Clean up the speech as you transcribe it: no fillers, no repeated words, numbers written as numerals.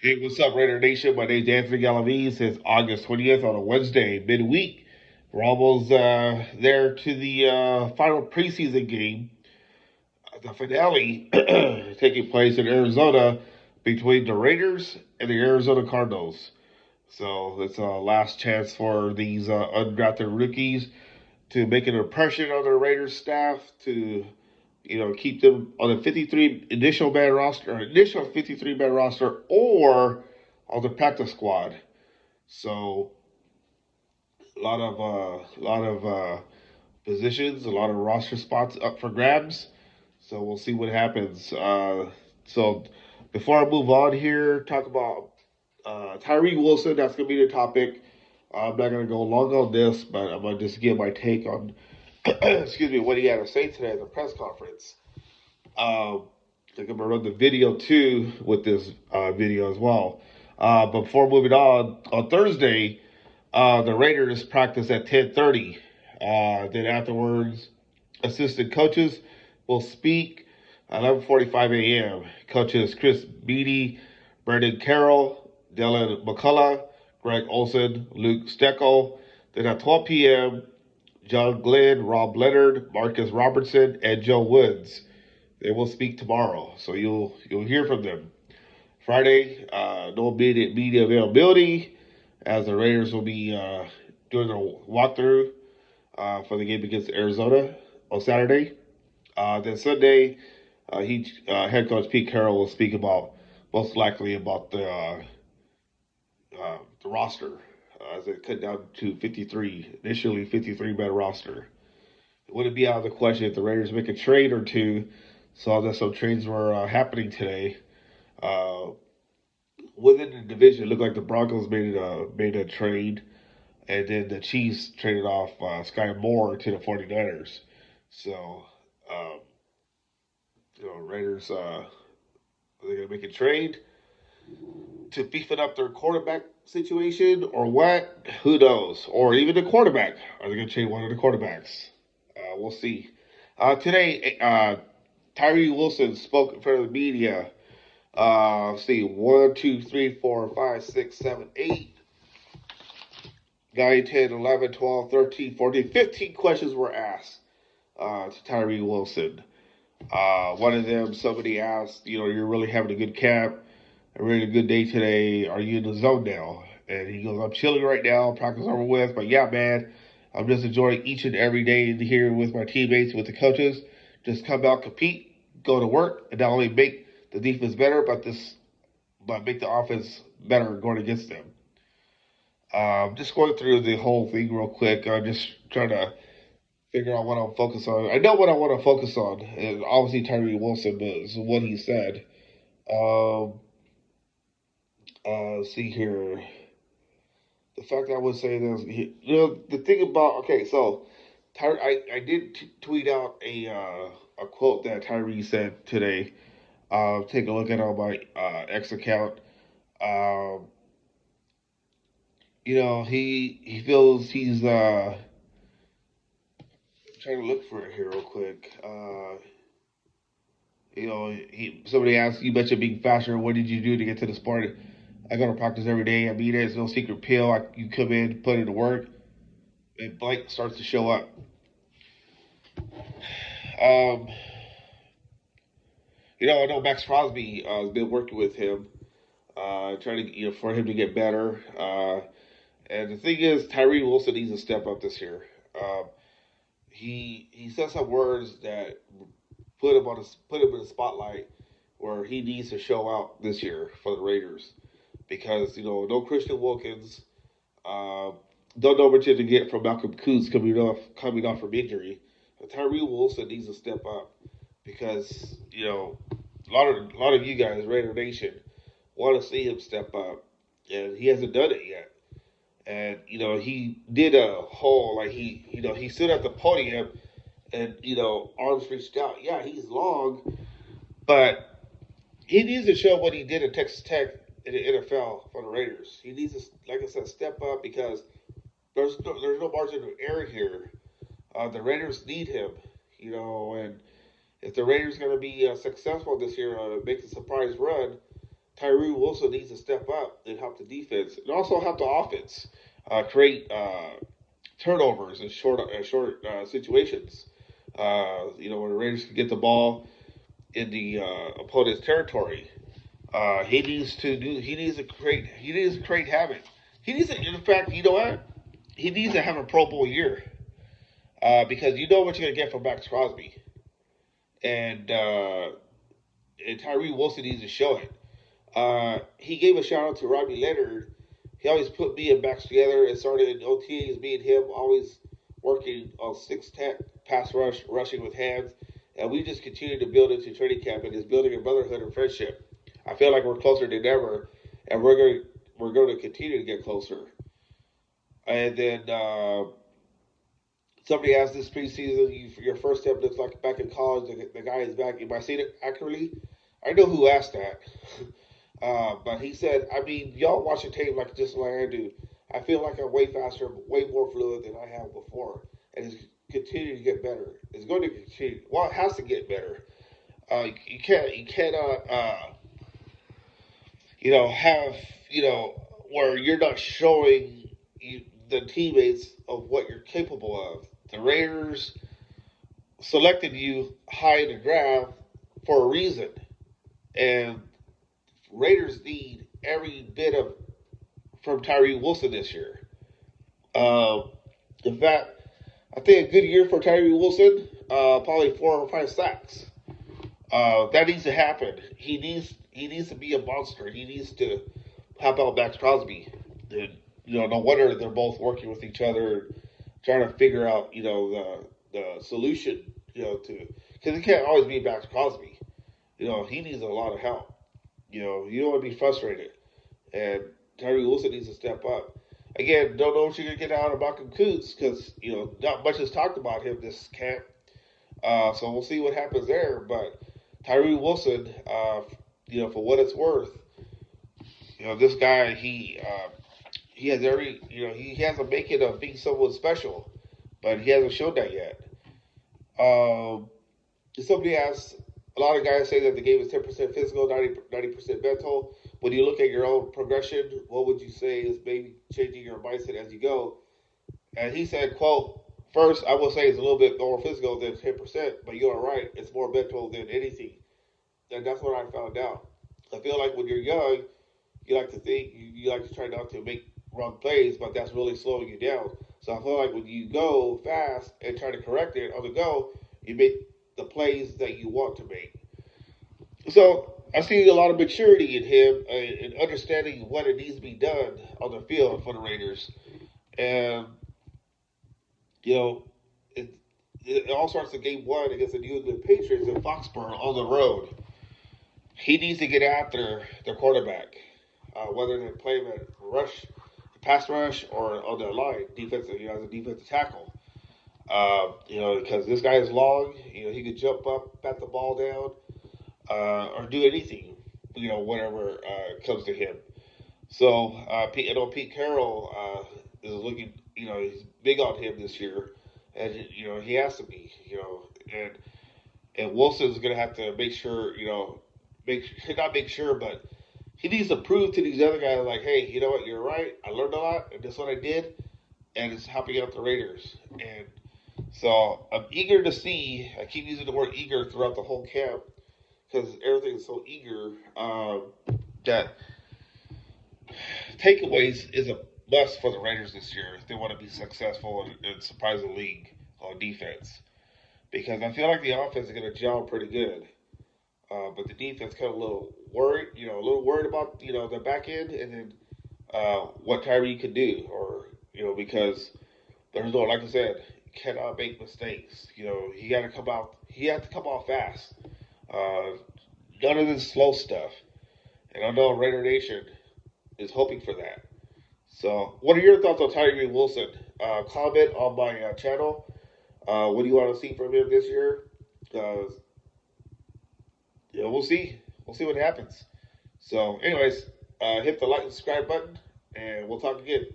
Hey, what's up, Raider Nation? My name's Anthony Galaviz. It's August 20th on a Wednesday, midweek. We're almost there to the final preseason game, the finale taking place in Arizona between the Raiders and the Arizona Cardinals. So it's a last chance for these undrafted rookies to make an impression on the Raiders staff to keep them on the 53 initial 53 man roster, or on the practice squad. So a lot of positions, a lot of roster spots up for grabs. So we'll see what happens. So before I move on here, talk about Tyree Wilson. That's gonna be the topic. I'm not gonna go long on this, but I'm gonna just give my take on excuse me, what he had to say today at the press conference. I think I'm gonna run the video too with this video as well. But before moving on Thursday, the Raiders practice at 10:30. Then afterwards, assistant coaches will speak at 11:45 a.m. Coaches Chris Beatty, Brandon Carroll, Dylan McCullough, Greg Olson, Luke Steckel. Then at 12 p.m., John Glenn, Rob Leonard, Marcus Robertson, and Joe Woods. They will speak tomorrow, so you'll hear from them. Friday, no immediate media availability, as the Raiders will be doing a walkthrough for the game against Arizona on Saturday. Then Sunday, head coach Pete Carroll will speak about most likely about the roster as it cut down to 53, initially 53-man roster. It wouldn't be out of the question if the Raiders make a trade or two. Saw that some trades were happening today. Uh, Within the division, it looked like the Broncos made a trade, and then the Chiefs traded off Sky Moore to the 49ers. So, um, Raiders are they going to make a trade to beefing up their quarterback situation or what? Who knows? Or even the quarterback. Are they going to trade one of the quarterbacks? We'll see. Today, Tyree Wilson spoke in front of the media. Let's see, 1, 2, 3, 4, 5, 6, 7, 8, 9, 10, 11, 12, 13, 14, 15 questions were asked to Tyree Wilson. One of them, somebody asked, you're really having a good camp, a really good day today. Are you in the zone now? And he goes, I'm chilling right now. Practice over with. But yeah, man, I'm just enjoying each and every day here with my teammates, with the coaches. Just come out, compete, go to work, and not only make the defense better, but make the offense better going against them. Just going through the whole thing real quick. I'm just trying to figure out what I'll focus on. I know what I want to focus on, and obviously Tyree Wilson is what he said. Um, see here. The fact that I would say this, the thing about so I did tweet out a quote that Tyree said today. Take a look at it on my X account. Um, he feels he's trying to look for it here real quick. Somebody asked, "You mentioned being faster. What did you do to get to the sport?" I go to practice every day. I mean, there's no secret pill. You come in, put it to work, and Blake starts to show up. Um, I know Max Crosby has been working with him, trying to for him to get better. And the thing is, Tyree Wilson needs to step up this year. Um, he said some words that put him in the spotlight where he needs to show out this year for the Raiders because no Christian Wilkins, uh, don't know what you to get from Malcolm Coots coming off from injury. But Tyree Wilson needs to step up because a lot of you guys, Raider Nation, want to see him step up, and he hasn't done it yet. And he did a whole he stood at the podium and arms reached out. Yeah, he's long, but he needs to show what he did at Texas Tech in the NFL for the Raiders. He needs to, like I said, step up because there's no margin of error here. The Raiders need him, and if the Raiders are going to be successful this year, make a surprise run, Tyree Wilson needs to step up and help the defense and also help the offense create turnovers in short situations. When the Raiders can get the ball in the opponent's territory, he needs to do. He needs to create. He needs to create havoc. He needs to. In fact, you know what? He needs to have a Pro Bowl year because you know what you're gonna get from Max Crosby, and Tyree Wilson needs to show it. He gave a shout out to Robbie Leonard. He always put me and Max together and started in OTAs, me and him always working on six tech rushing with hands. And we just continue to build into training camp and is building a brotherhood and friendship. I feel like we're closer than ever, and we're going to continue to get closer. And then somebody asked this preseason, your first step looks like back in college. The guy is back. Am I saying it accurately? I know who asked that. But he said, I mean, y'all watch the tape like just like I do. I feel like I'm way faster, way more fluid than I have before, and it's continuing to get better. It's going to continue. Well, it has to get better. You cannot, have where you're not showing the teammates of what you're capable of. The Raiders selected you high in the draft for a reason, and Raiders need every bit of from Tyree Wilson this year. Uh, in fact, I think a good year for Tyree Wilson, probably 4 or 5 sacks. That needs to happen. He needs to be a monster. He needs to help out Max Crosby. And, no wonder they're both working with each other, trying to figure out the solution. To because it can't always be Max Crosby. He needs a lot of help. You don't want to be frustrated. And Tyree Wilson needs to step up. Again, don't know what you're going to get out of Malcolm Coots because, not much is talked about him this camp. So we'll see what happens there. But Tyree Wilson, for what it's worth, this guy, he has he has a making of being someone special, but he hasn't shown that yet. Um, Somebody asked, a lot of guys say that the game is 10% physical, 90% mental. When you look at your own progression, what would you say is maybe changing your mindset as you go? And he said, quote, first, I will say it's a little bit more physical than 10%, but you are right. It's more mental than anything. And that's what I found out. I feel like when you're young, you like to think, you like to try not to make wrong plays, but that's really slowing you down. So I feel like when you go fast and try to correct it on the go, you make the plays that you want to make. So I see a lot of maturity in him and understanding what it needs to be done on the field for the Raiders. And, you know, it, it all starts in game one against the New England Patriots in Foxborough on the road. He needs to get after the quarterback, whether they play him at pass rush, or on the line, defensive, as a defensive tackle. Because this guy is long, he could jump up, bat the ball down, or do anything, whatever comes to him. So, Pete Carroll is looking, he's big on him this year, and he has to be, and Wilson's going to have to make sure, not make sure, but he needs to prove to these other guys, like, hey, you know what, you're right, I learned a lot, and this is what I did, and it's helping out the Raiders. And so I'm eager to see, I keep using the word eager throughout the whole camp, because everything is so eager, that takeaways is a must for the Raiders this year if they want to be successful and surprise the league on defense. Because I feel like the offense is going to gel pretty good. But the defense kind of a little worried, about, the back end and then what Tyree could do. Or, because there's no, like I said, cannot make mistakes. He had to come out fast. Uh, None of this slow stuff. And I know Raider Nation is hoping for that. So, what are your thoughts on Tyree Wilson? Comment on my channel. What do you want to see from him this year? Uh, we'll see. We'll see what happens. So, anyways, hit the like and subscribe button, and we'll talk again.